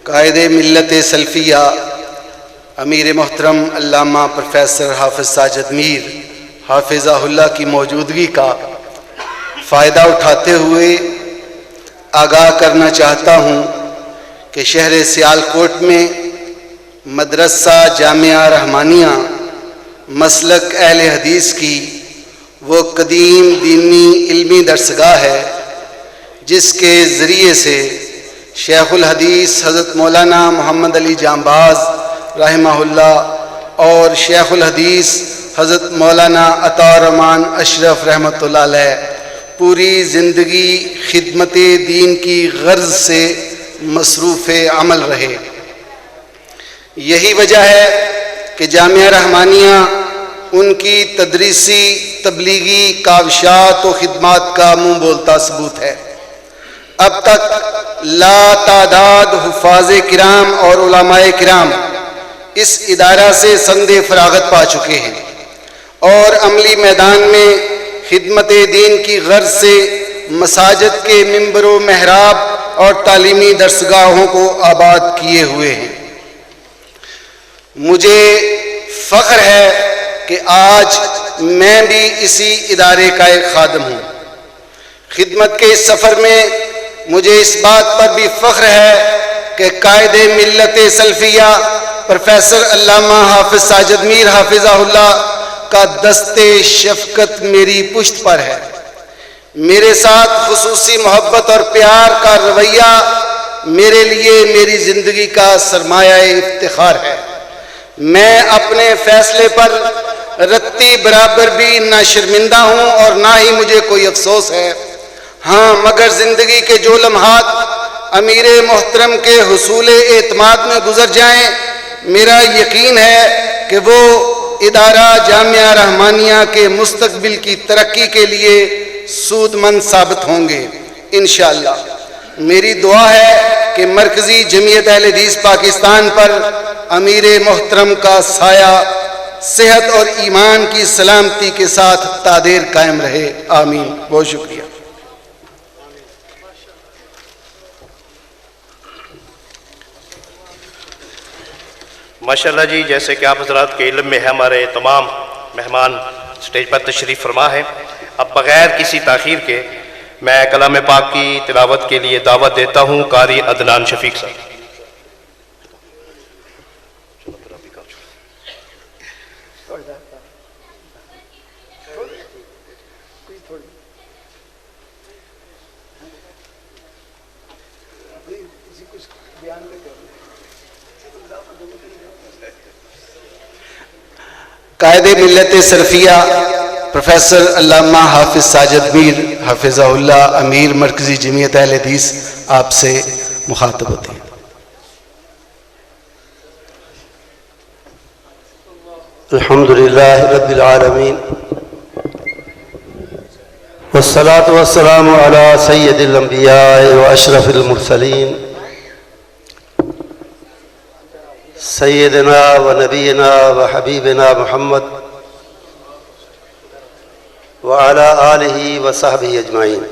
قائد ملت سلفیہ امیر محترم علامہ پروفیسر حافظ ساجد میر حافظہ اللہ کی موجودگی کا فائدہ اٹھاتے ہوئے آگاہ کرنا چاہتا ہوں کہ شہر سیالکوٹ میں مدرسہ جامعہ رحمانیہ مسلک اہل حدیث کی وہ قدیم دینی علمی درسگاہ ہے جس کے ذریعے سے شیخ الحدیث حضرت مولانا محمد علی جانباز رحمہ اللہ اور شیخ الحدیث حضرت مولانا عطا الرحمن اشرف رحمۃ اللہ علیہ پوری زندگی خدمت دین کی غرض سے مصروف عمل رہے۔ یہی وجہ ہے کہ جامعہ رحمانیہ ان کی تدریسی تبلیغی کاوشات و خدمات کا منہ بولتا ثبوت ہے۔ اب تک لا تعداد حفاظ کرام اور علماء کرام اس ادارہ سے سند فراغت پا چکے ہیں اور عملی میدان میں خدمت دین کی غرض سے مساجد کے منبر و محراب اور تعلیمی درسگاہوں کو آباد کیے ہوئے ہیں۔ مجھے فخر ہے کہ آج میں بھی اسی ادارے کا ایک خادم ہوں۔ خدمت کے اس سفر میں مجھے اس بات پر بھی فخر ہے کہ قائد ملت سلفیہ پروفیسر علامہ حافظ ساجد میر حافظہ اللہ کا دست شفقت میری پشت پر ہے۔ میرے ساتھ خصوصی محبت اور پیار کا رویہ میرے لیے میری زندگی کا سرمایہ افتخار ہے۔ میں اپنے فیصلے پر رتی برابر بھی نہ شرمندہ ہوں اور نہ ہی مجھے کوئی افسوس ہے۔ ہاں، مگر زندگی کے جو لمحات امیر محترم کے حصول اعتماد میں گزر جائیں، میرا یقین ہے کہ وہ ادارہ جامعہ رحمانیہ کے مستقبل کی ترقی کے لیے سود مند ثابت ہوں گے انشاءاللہ۔ میری دعا ہے کہ مرکزی جمعیت اہل حدیث پاکستان پر امیر محترم کا سایہ صحت اور ایمان کی سلامتی کے ساتھ تادیر قائم رہے، آمین۔ بہت شکریہ۔ ماشاءاللہ جی، جیسے کہ آپ حضرات کے علم میں ہے، ہمارے تمام مہمان سٹیج پر تشریف فرما ہے۔ اب بغیر کسی تاخیر کے میں کلام پاک کی تلاوت کے لیے دعوت دیتا ہوں قاری عدنان شفیق صاحب۔ قائد ملت سلفیہ پروفیسر علامہ حافظ ساجد میر حافظہ اللہ امیر مرکزی جمعیت اہل حدیث آپ سے مخاطب ہوتے ہیں۔ الحمدللہ رب العالمین والصلاة والسلام علی سید الانبیاء و اشرف المرسلین سیدنا و نبینا و حبیبنا محمد وعلی آلہ و صحبہ اجمعین،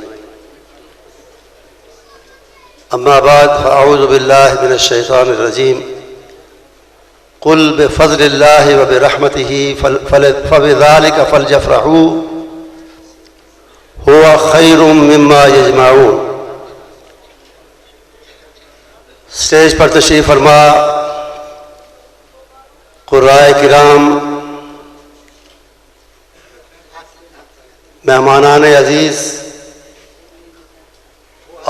اما بعد فاعوذ باللہ من الشیطان الرجیم، قل بفضل اللہ و برحمتہ فبذلک فلیفرحوا هو خیر مما یجمعون۔ اسٹیج پر تشریف فرما قرائے کرام، مہمانان عزیز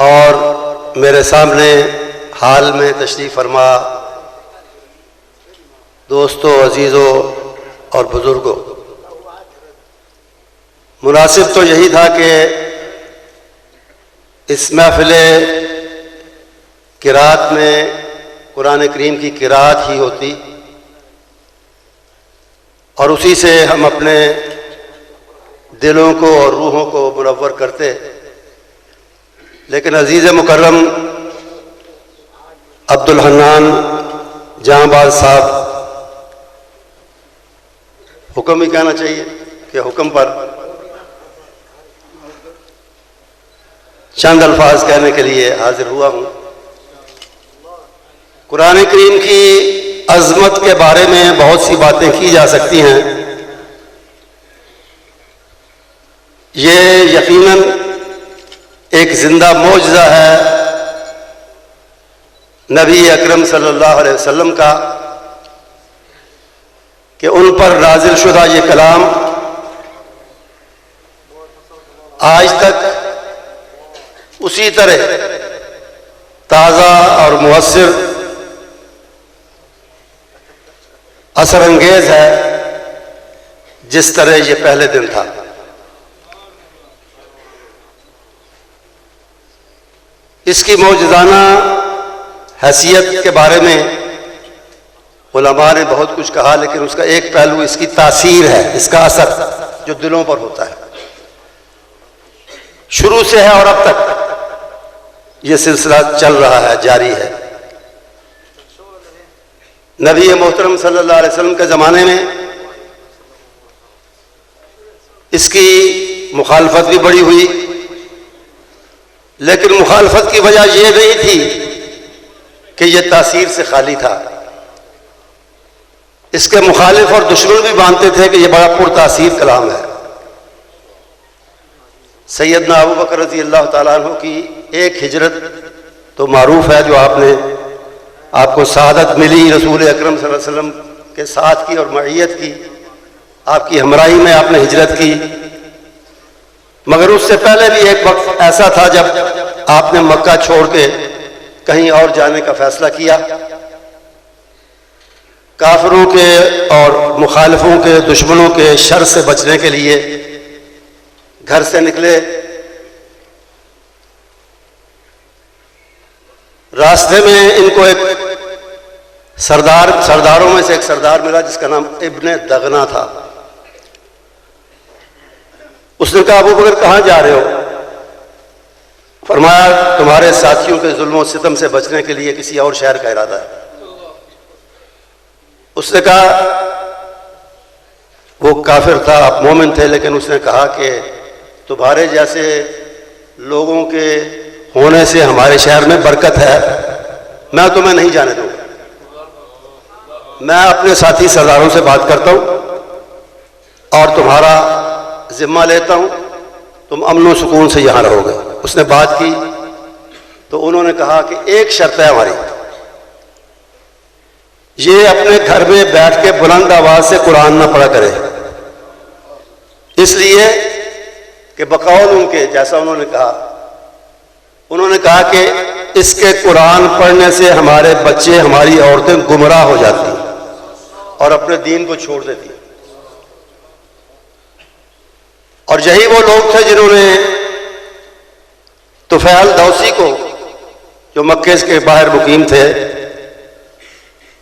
اور میرے سامنے حال میں تشریف فرما دوستوں، عزیزوں اور بزرگوں، مناسب تو یہی تھا کہ اس محفل قرات میں قرآن کریم کی قرات ہی ہوتی اور اسی سے ہم اپنے دلوں کو اور روحوں کو منور کرتے، لیکن عزیز مکرم عبد الحنان جہاں باز صاحب، حکم ہی کہنا چاہیے کہ حکم پر چند الفاظ کہنے کے لیے حاضر ہوا ہوں۔ قرآن کریم کی عظمت کے بارے میں بہت سی باتیں کی جا سکتی ہیں. یہ یقیناً ایک زندہ معجزہ ہے نبی اکرم صلی اللہ علیہ وسلم کا کہ ان پر نازل شدہ یہ کلام آج تک اسی طرح تازہ اور مؤثر اثر انگیز ہے جس طرح یہ پہلے دن تھا. اس کی معجزانہ حیثیت کے بارے میں علماء نے بہت کچھ کہا، لیکن اس کا ایک پہلو اس کی تاثیر ہے، اس کا اثر جو دلوں پر ہوتا ہے. شروع سے ہے اور اب تک یہ سلسلہ چل رہا ہے، جاری ہے. نبی محترم صلی اللہ علیہ وسلم کے زمانے میں اس کی مخالفت بھی بڑی ہوئی، لیکن مخالفت کی وجہ یہ نہیں تھی کہ یہ تاثیر سے خالی تھا. اس کے مخالف اور دشمن بھی مانتے تھے کہ یہ بڑا پرتاثیر کلام ہے. سیدنا ابو بکر رضی اللہ تعالیٰ عنہ کی ایک ہجرت تو معروف ہے، جو آپ کو سعادت ملی رسول اکرم صلی اللہ علیہ وسلم کے ساتھ کی اور معیت کی، آپ کی ہمراہی میں آپ نے ہجرت کی. مگر اس سے پہلے بھی ایک وقت ایسا تھا جب آپ نے مکہ چھوڑ کے کہیں اور جانے کا فیصلہ کیا. کافروں کے اور مخالفوں کے دشمنوں کے شر سے بچنے کے لیے گھر سے نکلے. راستے میں ان کو ایک سرداروں میں سے ایک سردار ملا جس کا نام ابن دغنا تھا. اس نے کہا ابو بکر کہاں جا رہے ہو؟ فرمایا تمہارے ساتھیوں کے ظلم و ستم سے بچنے کے لیے کسی اور شہر کا ارادہ ہے. اس نے کہا، وہ کافر تھا، آپ مومن تھے، لیکن اس نے کہا کہ تمہارے جیسے لوگوں کے ہونے سے ہمارے شہر میں برکت ہے، میں تمہیں نہیں جانے دوں گا. میں اپنے ساتھی سرداروں سے بات کرتا ہوں اور تمہارا ذمہ لیتا ہوں، تم امن و سکون سے یہاں رہو گے. اس نے بات کی تو انہوں نے کہا کہ ایک شرط ہے ہماری، یہ اپنے گھر میں بیٹھ کے بلند آواز سے قرآن نہ پڑھا کرے، اس لیے کہ بقول ان کے جیسا انہوں نے کہا کہ اس کے قرآن پڑھنے سے ہمارے بچے، ہماری عورتیں گمراہ ہو جاتی اور اپنے دین کو چھوڑ دیتی. اور یہی وہ لوگ تھے جنہوں نے طفیل دوسی کو، جو مکے کے باہر مقیم تھے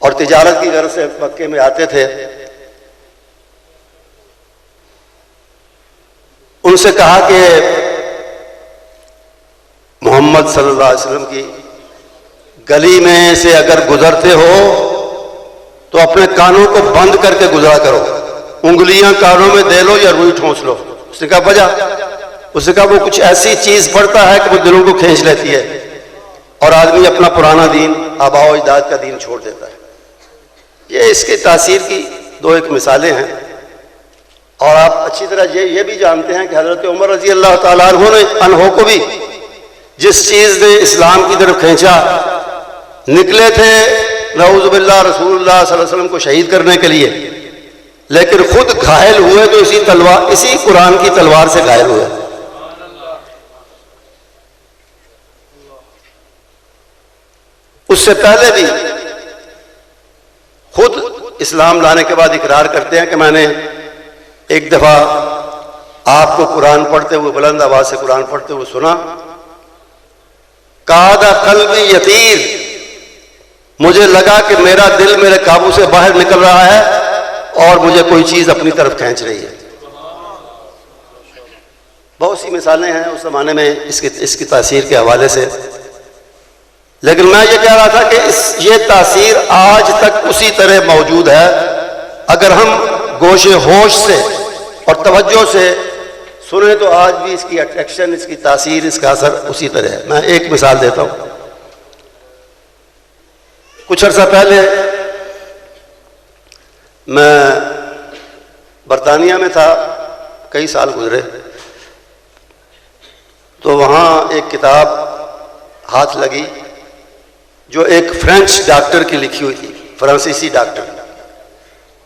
اور تجارت کی غرض سے مکے میں آتے تھے، ان سے کہا کہ محمد صلی اللہ علیہ وسلم کی گلی میں سے اگر گزرتے ہو تو اپنے کانوں کو بند کر کے گزرا کرو، انگلیاں کانوں میں دے لو یا روئی ٹھونس لو. اس نے کہا وجہ؟ اس نے کہا وہ کچھ ایسی چیز پڑھتا ہے کہ وہ دلوں کو کھینچ لیتی ہے اور آدمی اپنا پرانا دین، آباء و اجداد کا دین چھوڑ دیتا ہے. یہ اس کی تاثیر کی دو ایک مثالیں ہیں. اور آپ اچھی طرح یہ بھی جانتے ہیں کہ حضرت عمر رضی اللہ تعالیٰ عنہ کو بھی جس چیز نے اسلام کی طرف کھینچا، نکلے تھے نعوذ باللہ رسول اللہ صلی اللہ علیہ وسلم کو شہید کرنے کے لیے، لیکن خود گھائل ہوئے تو اسی قرآن کی تلوار سے گھائل ہوئے. اس سے پہلے بھی خود اسلام لانے کے بعد اقرار کرتے ہیں کہ میں نے ایک دفعہ آپ کو قرآن پڑھتے ہوئے، بلند آواز سے قرآن پڑھتے ہوئے سنا. کاد قلبی یطیر، مجھے لگا کہ میرا دل میرے قابو سے باہر نکل رہا ہے اور مجھے کوئی چیز اپنی طرف کھینچ رہی ہے. بہت سی مثالیں ہیں اس زمانے میں اس کی تاثیر کے حوالے سے. لیکن میں یہ کہہ رہا تھا کہ یہ تاثیر آج تک اسی طرح موجود ہے. اگر ہم گوش ہوش سے اور توجہ سے سنیں تو آج بھی اس کی اٹریکشن، اس کی تاثیر، اس کا اثر اسی طرح ہے. میں ایک مثال دیتا ہوں. کچھ عرصہ پہلے میں برطانیہ میں تھا، کئی سال گزرے، تو وہاں ایک کتاب ہاتھ لگی جو ایک فرینچ ڈاکٹر کی لکھی ہوئی تھی، فرانسیسی ڈاکٹر،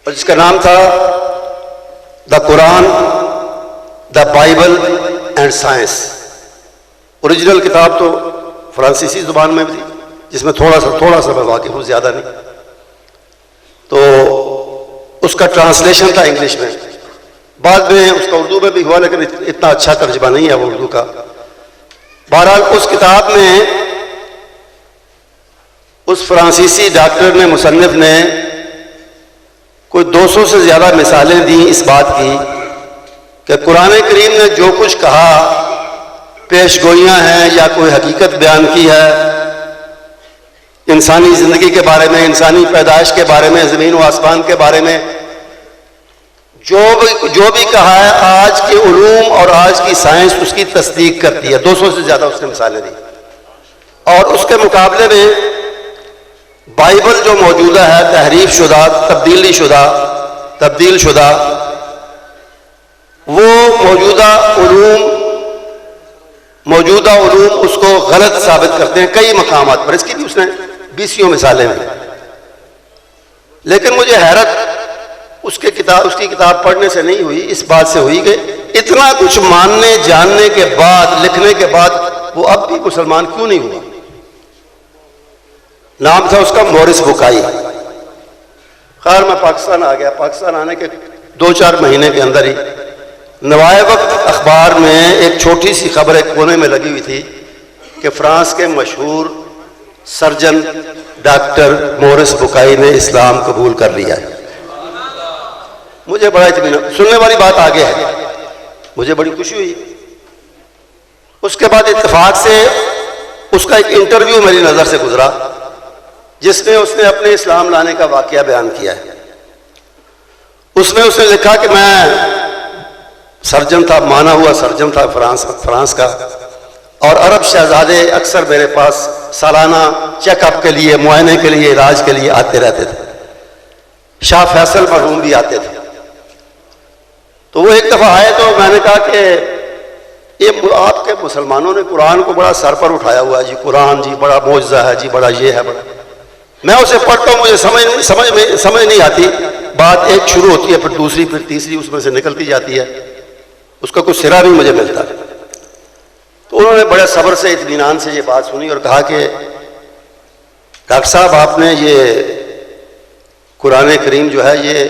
اور جس کا نام تھا the Quran, the Bible and science. Original کتاب تو فرانسیسی زبان میں بھی تھی، جس میں تھوڑا سا میں واقف ہوں، زیادہ نہیں، تو اس کا ٹرانسلیشن تھا انگلش میں، بعد میں اس کا اردو میں بھی ہوا، لیکن اتنا اچھا ترجمہ نہیں ہے وہ اردو کا۔ بہرحال اس کتاب میں اس فرانسیسی ڈاکٹر نے، مصنف نے، کوئی 200 سے زیادہ مثالیں دیں اس بات کی کہ قرآن کریم نے جو کچھ کہا، پیش گوئیاں ہیں یا کوئی حقیقت بیان کی ہے انسانی زندگی کے بارے میں، انسانی پیدائش کے بارے میں، زمین و آسمان کے بارے میں، جو بھی کہا ہے، آج کے علوم اور آج کی سائنس اس کی تصدیق کرتی ہے۔ 200 سے زیادہ اس نے مثالیں دی، اور اس کے مقابلے میں بائبل جو موجودہ ہے، تحریف شدہ، تبدیل شدہ، وہ موجودہ علوم اس کو غلط ثابت کرتے ہیں کئی مقامات پر۔ اس کی بھی اس نے 20 مثالیں ہیں، لیکن مجھے حیرت اس کی کتاب پڑھنے سے نہیں ہوئی، اس بات سے ہوئی کہ اتنا کچھ ماننے جاننے کے بعد، لکھنے کے بعد، وہ اب بھی مسلمان کیوں نہیں ہوا؟ نام تھا اس کا مورس بکائی۔ خیر میں پاکستان آ گیا، پاکستان آنے کے 2-4 مہینے کے اندر ہی نوائے وقت اخبار میں ایک چھوٹی سی خبر ایک کونے میں لگی ہوئی تھی کہ فرانس کے مشہور سرجن ڈاکٹر مورس بکائی نے اسلام قبول کر لیا ہے۔ مجھے بڑا اطمینان، سننے والی بات آگے ہے، مجھے بڑی خوشی ہوئی۔ اس کے بعد اتفاق سے اس کا ایک انٹرویو میری نظر سے گزرا، جس میں اس نے اپنے اسلام لانے کا واقعہ بیان کیا ہے۔ اس میں اس نے لکھا کہ میں سرجن تھا، مانا ہوا سرجن تھا فرانس کا، اور عرب شہزادے اکثر میرے پاس سالانہ چیک اپ کے لیے، معائنے کے لیے، علاج کے لیے آتے رہتے تھے۔ شاہ فیصل مرحوم بھی آتے تھے۔ تو وہ ایک دفعہ آئے تو میں نے کہا کہ یہ آپ کے مسلمانوں نے قرآن کو بڑا سر پر اٹھایا ہوا ہے جی، قرآن جی بڑا معجزہ ہے جی، بڑا یہ ہے بڑا۔ میں اسے پڑھتا ہوں، مجھے سمجھ نہیں آتی، بات ایک شروع ہوتی ہے، پھر دوسری، پھر تیسری اس میں سے نکلتی جاتی ہے، اس کا کوئی سرا نہیں مجھے ملتا۔ تو انہوں نے بڑے صبر سے، اطمینان سے یہ بات سنی اور کہا کہ ڈاکٹر صاحب آپ نے یہ قرآن کریم جو ہے یہ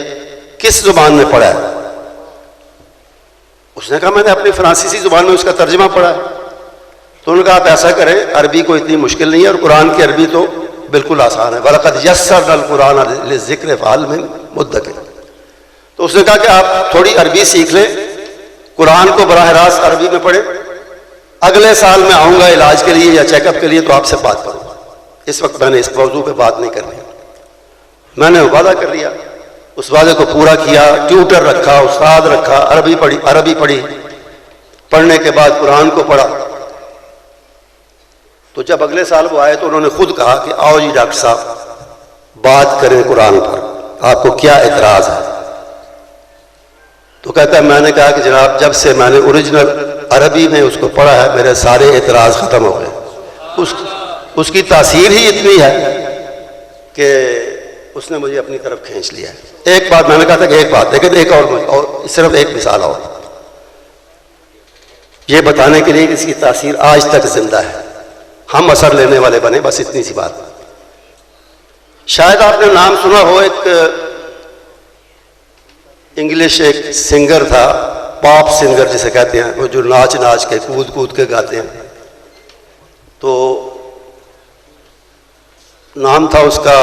کس زبان میں پڑھا ہے؟ اس نے کہا میں نے اپنی فرانسیسی زبان میں اس کا ترجمہ پڑھا ہے۔ تو انہوں نے کہا آپ ایسا کریں، عربی کو اتنی مشکل نہیں ہے، اور قرآن کی عربی تو بالکل آسان ہے، وَلَقَدْ يَسَّرْنَا الْقُرْآنَ لِلذِّكْرِ فَهَلْ مِن مُدَّكِرٍ۔ تو اس نے کہا کہ آپ تھوڑی عربی سیکھ لیں، قرآن کو براہ راست عربی میں پڑھیں، اگلے سال میں آؤں گا علاج کے لیے یا چیک اپ کے لیے تو آپ سے بات کروں گا، اس وقت میں نے اس موضوع پہ بات نہیں کرنی۔ میں نے وعدہ کر لیا، اس وعدے کو پورا کیا، ٹیوٹر رکھا، استاد رکھا، عربی پڑھی، پڑھنے کے بعد قرآن کو پڑھا۔ تو جب اگلے سال وہ آئے تو انہوں نے خود کہا کہ آؤ جی ڈاکٹر صاحب بات کریں قرآن پر، آپ کو کیا اعتراض ہے؟ تو کہتا ہے میں نے کہا کہ جناب جب سے میں نے اوریجنل عربی میں اس کو پڑھا ہے میرے سارے اعتراض ختم ہو گئے۔ اس کی تاثیر ہی اتنی ہے کہ اس نے مجھے اپنی طرف کھینچ لیا ہے۔ ایک بات میں نے کہا تھا کہ ایک بات، لیکن ایک اور صرف ایک مثال اور یہ بتانے کے لیے کہ اس کی تاثیر آج تک زندہ ہے، ہم اثر لینے والے بنے، بس اتنی سی بات۔ شاید آپ نے نام سنا ہو، ایک انگلش ایک سنگر تھا، پاپ سنگر جسے کہتے ہیں، وہ جو ناچ کے کود کے گاتے ہیں۔ تو نام تھا اس کا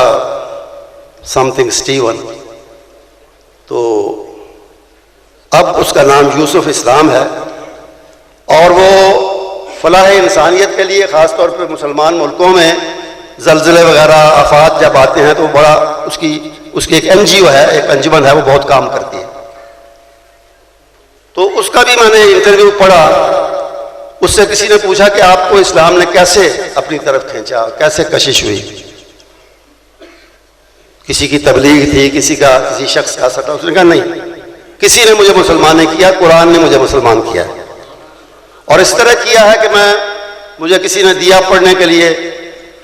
سم تھنگ اسٹیون۔ تو اب اس کا نام یوسف اسلام ہے، اور وہ فلاح انسانیت کے لیے خاص طور پہ مسلمان ملکوں میں زلزلے وغیرہ آفات جب آتے ہیں تو بڑا اس کی ایک NGO ہے، ایک انجمن ہے، وہ بہت کام کرتی ہے۔ تو اس کا بھی میں نے انٹرویو پڑھا، اس سے کسی نے پوچھا کہ آپ کو اسلام نے کیسے اپنی طرف کھینچا، کیسے کشش ہوئی؟ کسی کی تبلیغ تھی، کسی شخص کا اثر تھا. اس نے کہا نہیں، کسی نے مجھے مسلمان نہیں کیا، قرآن نے مجھے مسلمان کیا ہے. اور اس طرح کیا ہے کہ مجھے کسی نے دیا پڑھنے کے لیے،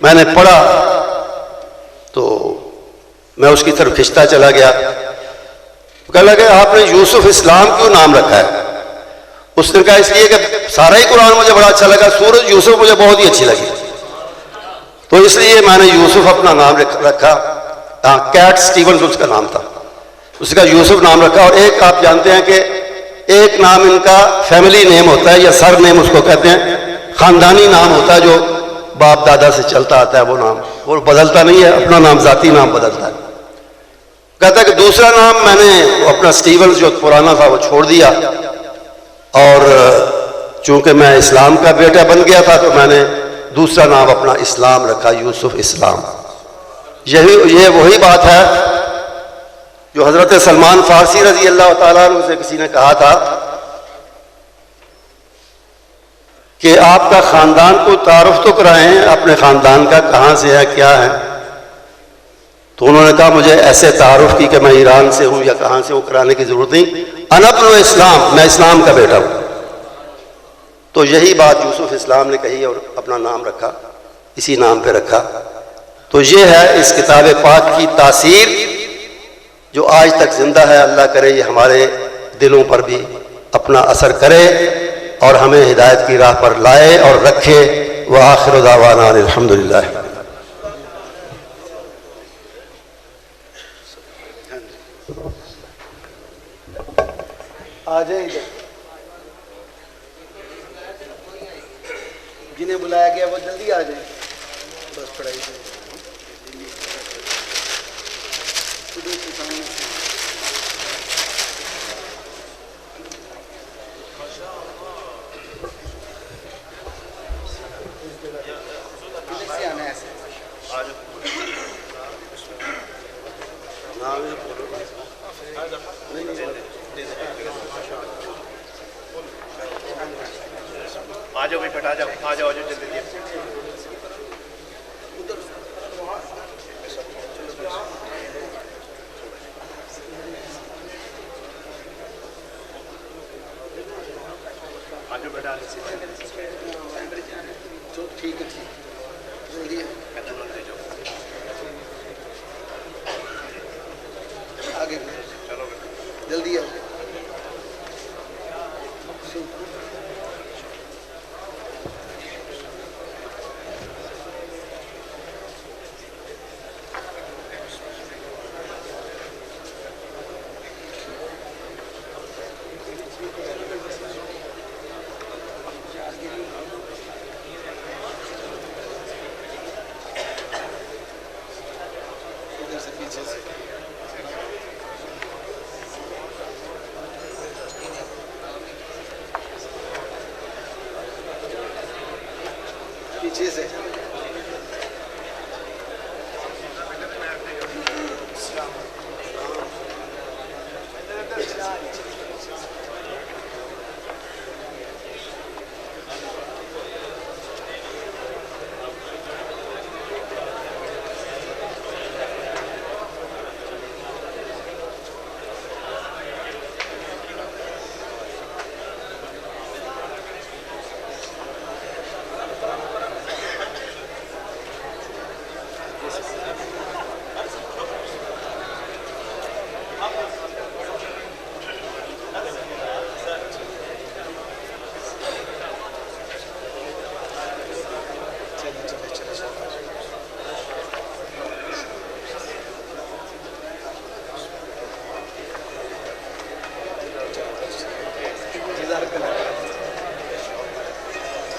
میں نے پڑھا تو میں اس کی طرف کھنچتا چلا گیا. کہنے لگا آپ نے یوسف اسلام کیوں نام رکھا ہے؟ اس نے کہا اس لیے کہ سارا ہی قرآن مجھے بڑا اچھا لگا، سورۃ یوسف مجھے بہت ہی اچھی لگی، تو اس لیے میں نے یوسف اپنا نام رکھا. کیٹ سٹیونز اس کا نام تھا، اس کا یوسف نام رکھا. اور ایک آپ جانتے ہیں کہ ایک نام ان کا فیملی نیم ہوتا ہے، یا سر نیم اس کو کہتے ہیں، خاندانی نام ہوتا ہے جو باپ دادا سے چلتا آتا ہے. وہ نام وہ بدلتا نہیں ہے، اپنا نام ذاتی نام بدلتا ہے. کہتا ہے کہ دوسرا نام میں نے اپنا سٹیونز جو پرانا تھا وہ چھوڑ دیا، اور چونکہ میں اسلام کا بیٹا بن گیا تھا تو میں نے دوسرا نام اپنا اسلام رکھا، یوسف اسلام. یہ وہی بات ہے جو حضرت سلمان فارسی رضی اللہ تعالیٰ عنہ سے کسی نے کہا تھا کہ آپ کا خاندان کو تعارف تو کرائیں، اپنے خاندان کا کہاں سے ہے، کیا ہے. تو انہوں نے کہا مجھے ایسے تعارف کی کہ میں ایران سے ہوں یا کہاں سے ہوں کرانے کی ضرورت نہیں، انا ابن اسلام، میں اسلام کا بیٹا ہوں. تو یہی بات یوسف اسلام نے کہی اور اپنا نام رکھا، اسی نام پہ رکھا. تو یہ ہے اس کتاب پاک کی تاثیر جو آج تک زندہ ہے. اللہ کرے یہ ہمارے دلوں پر بھی اپنا اثر کرے اور ہمیں ہدایت کی راہ پر لائے اور رکھے. وآخر دعوانا الحمدللہ. آ جائیں گے جنہیں بلایا گیا وہ جلدی آ جائیں، بس پڑھائی سے. آ جاؤ بھائی، پھٹ آ جاؤ، آ جاؤ جلدی. ٹھیک ہے جلدی آگے چلو جلدی آ. پیچھے سے چلو